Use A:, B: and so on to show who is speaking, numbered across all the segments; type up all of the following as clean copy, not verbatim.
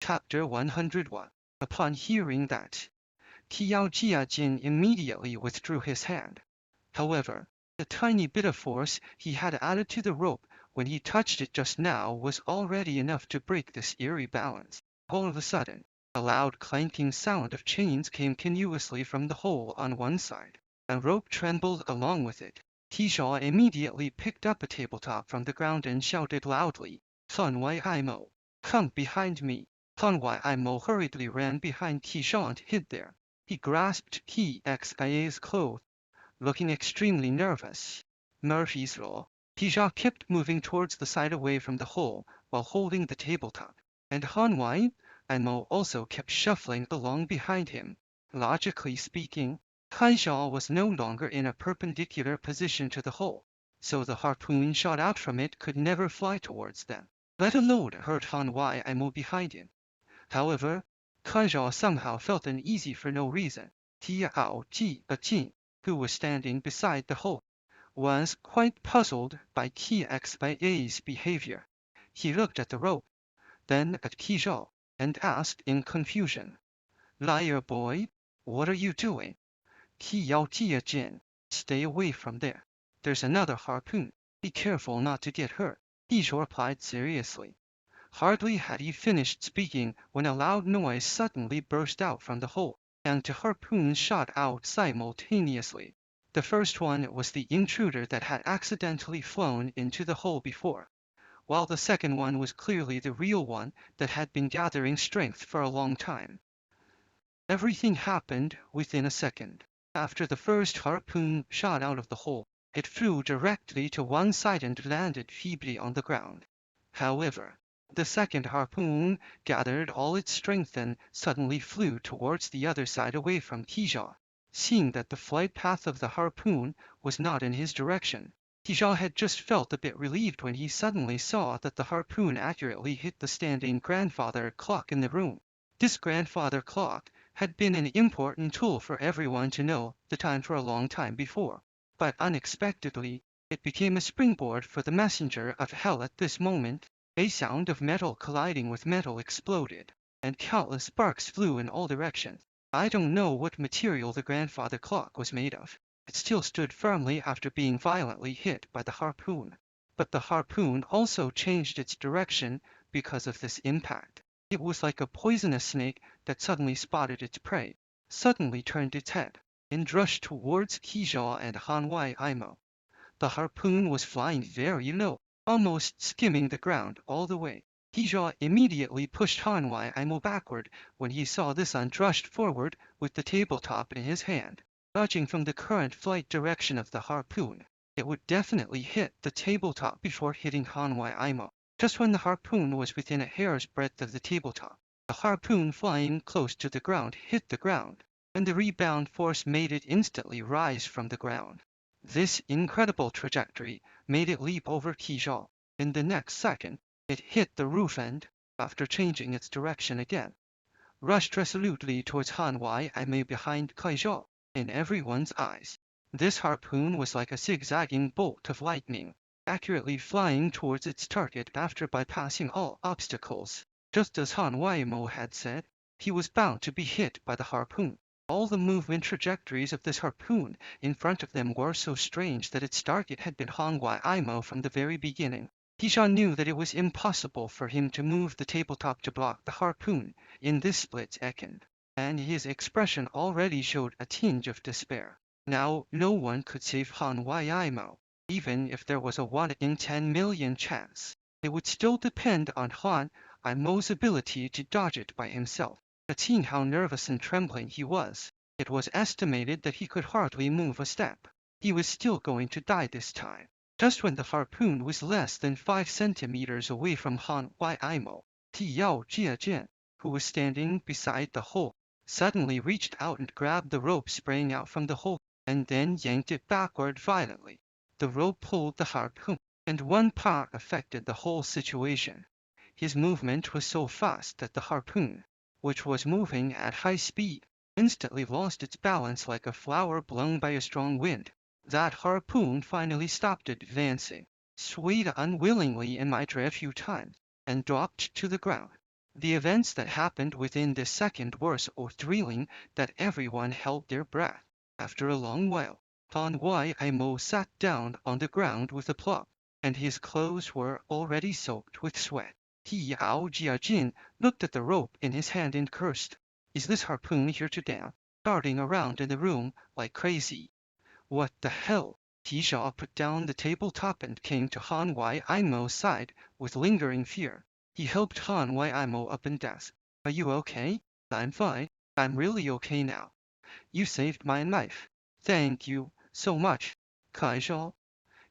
A: Chapter 101. Upon hearing that, Tiao Jiajin immediately withdrew his hand. However, the tiny bit of force he had added to the rope when he touched it just now was already enough to break this eerie balance. All of a sudden, a loud clanking sound of chains came continuously from the hole on one side. A rope trembled along with it. Tisha immediately picked up a tabletop from the ground and shouted loudly, "Sun Wei Aimo, come behind me." Sun Wei Aimo hurriedly ran behind Tisha and hid there. He grasped TXIA's clothes, looking extremely nervous. Murphy's Law. Tisha kept moving towards the side away from the hole while holding the tabletop, and Han Wei Aimo also kept shuffling along behind him. Logically speaking, Kaisha was no longer in a perpendicular position to the hole, so the harpoon shot out from it could never fly towards them, let alone hurt Han Wei Aimo behind him. However, Kaisha somehow felt uneasy for no reason. Tiao Jin, who was standing beside the hole, was quite puzzled by TXIA's behavior. He looked at the rope, then at Kaisha, and asked in confusion, "Liar boy, what are you doing?" "Tiao Jin, stay away from there. There's another harpoon. Be careful not to get hurt," Kaisha replied seriously. Hardly had he finished speaking when a loud noise suddenly burst out from the hole, and two harpoons shot out simultaneously. The first one was the intruder that had accidentally flown into the hole before, while the second one was clearly the real one that had been gathering strength for a long time. Everything happened within a second. After the first harpoon shot out of the hole, it flew directly to one side and landed feebly on the ground. However, the second harpoon gathered all its strength and suddenly flew towards the other side away from Tisha. Seeing that the flight path of the harpoon was not in his direction, Tisha had just felt a bit relieved when he suddenly saw that the harpoon accurately hit the standing grandfather clock in the room. This grandfather clock had been an important tool for everyone to know the time for a long time before, but unexpectedly it became a springboard for the messenger of hell at this moment. A sound of metal colliding with metal exploded, and countless sparks flew in all directions. I don't know what material the grandfather clock was made of. It still stood firmly after being violently hit by the harpoon. But the harpoon also changed its direction because of this impact. It was like a poisonous snake that suddenly spotted its prey, suddenly turned its head, and rushed towards Kisha and Han Wei Aimo. The harpoon was flying very low, almost skimming the ground all the way. Kisha immediately pushed Han Wei Aimo backward when he saw this and rushed forward with the tabletop in his hand. Judging from the current flight direction of the harpoon, it would definitely hit the tabletop before hitting Han Wei Aimo. Just when the harpoon was within a hair's breadth of the tabletop, the harpoon flying close to the ground hit the ground, and the rebound force made it instantly rise from the ground. This incredible trajectory made it leap over Kisha. In the next second, it hit the roof and, after changing its direction again, rushed resolutely towards Han Wei Aimo behind Kaisha. In everyone's eyes, this harpoon was like a zigzagging bolt of lightning, accurately flying towards its target after bypassing all obstacles. Just as Han Wei Aimo had said, he was bound to be hit by the harpoon. All the movement trajectories of this harpoon in front of them were so strange that its target had been Han Wei Aimo from the very beginning. Tisha knew that it was impossible for him to move the tabletop to block the harpoon in this split second, and his expression already showed a tinge of despair. Now no one could save Han Wei Aimo. Even if there was a 1 in 10 million chance, it would still depend on Han Aimo's ability to dodge it by himself. But seeing how nervous and trembling he was, it was estimated that he could hardly move a step. He was still going to die this time. Just when the harpoon was less than 5 centimeters away from Han Wei Aimo, Tiao Jiajin, who was standing beside the hole, suddenly reached out and grabbed the rope spraying out from the hole, and then yanked it backward violently. The rope pulled the harpoon, and one part affected the whole situation. His movement was so fast that the harpoon, which was moving at high speed, instantly lost its balance like a flower blown by a strong wind. That harpoon finally stopped advancing, swayed unwillingly in midair a few times, and dropped to the ground. The events that happened within this second were so thrilling that everyone held their breath. After a long while, Fan Wai Mo sat down on the ground with a plop, and his clothes were already soaked with sweat. Yao Jiajin looked at the rope in his hand and cursed. Is this harpoon here to damn? Darting around in the room like crazy. What the hell? Tisha put down the tabletop and came to Han Wai Mo's side with lingering fear. He helped Han Wai Mo up and desk. Are you okay? I'm fine. I'm really okay now. You saved my life. Thank you so much, Kaisha.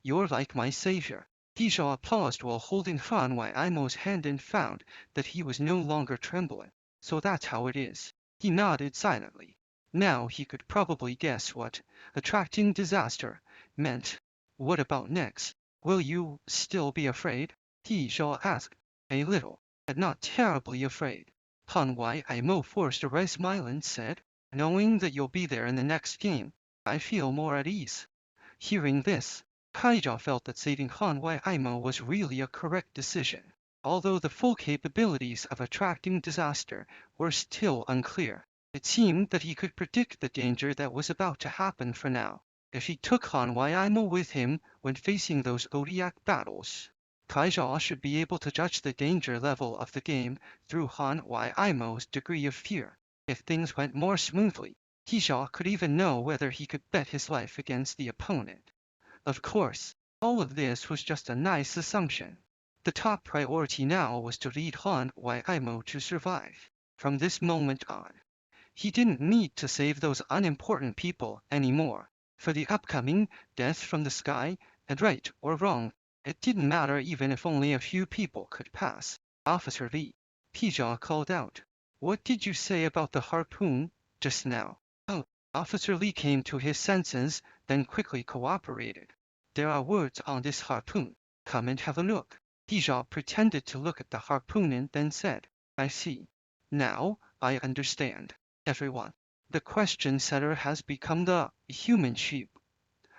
A: You're like my savior. Tisha paused while holding Han Wai Mo's hand and found that he was no longer trembling. So that's how it is. He nodded silently. Now he could probably guess what attracting disaster meant. What about next? Will you still be afraid? Tisha asked. A little, but not terribly afraid. Han Wai Mo forced a wry smile and said, knowing that you'll be there in the next game, I feel more at ease. Hearing this, Kaija felt that saving Han Wai Mo was really a correct decision, although the full capabilities of attracting disaster were still unclear. It seemed that he could predict the danger that was about to happen for now. If he took Han Wai Mo with him when facing those Zodiac battles, Kaija should be able to judge the danger level of the game through Han Wai Mo's degree of fear. If things went more smoothly, Tisha could even know whether he could bet his life against the opponent. Of course, all of this was just a nice assumption. The top priority now was to lead Han Wai Mo to survive. From this moment on, he didn't need to save those unimportant people anymore. For the upcoming death from the sky, and right or wrong, it didn't matter even if only a few people could pass. Officer Lee, Tisha called out. What did you say about the harpoon just now? Oh, Officer Lee came to his senses, then quickly cooperated. There are words on this harpoon. Come and have a look. Tisha pretended to look at the harpoon and then said, I see. Now, I understand. Everyone. The question setter has become the human sheep.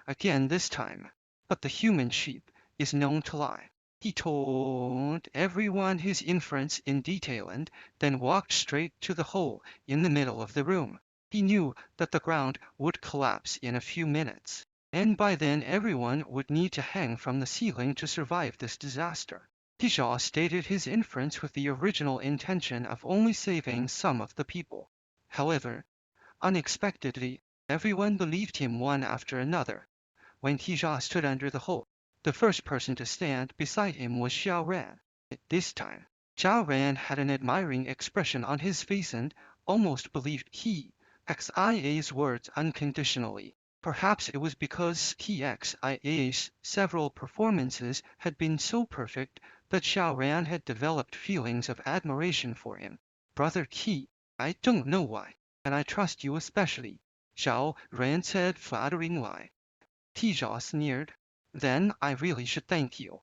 A: Again this time. But the human sheep is known to lie. He told everyone his inference in detail and then walked straight to the hole in the middle of the room. He knew that the ground would collapse in a few minutes, and by then everyone would need to hang from the ceiling to survive this disaster. Tisha stated his inference with the original intention of only saving some of the people. However, unexpectedly, everyone believed him one after another. When Tisha stood under the hole, the first person to stand beside him was Xiao Ran. This time, Xiao Ran had an admiring expression on his face and almost believed XIA's words unconditionally. Perhaps it was because XIA's several performances had been so perfect that Xiao Ran had developed feelings of admiration for him. Brother Qi, I don't know why, and I trust you especially, Xiao Ran said flatteringly. Tisha sneered. Then I really should thank you.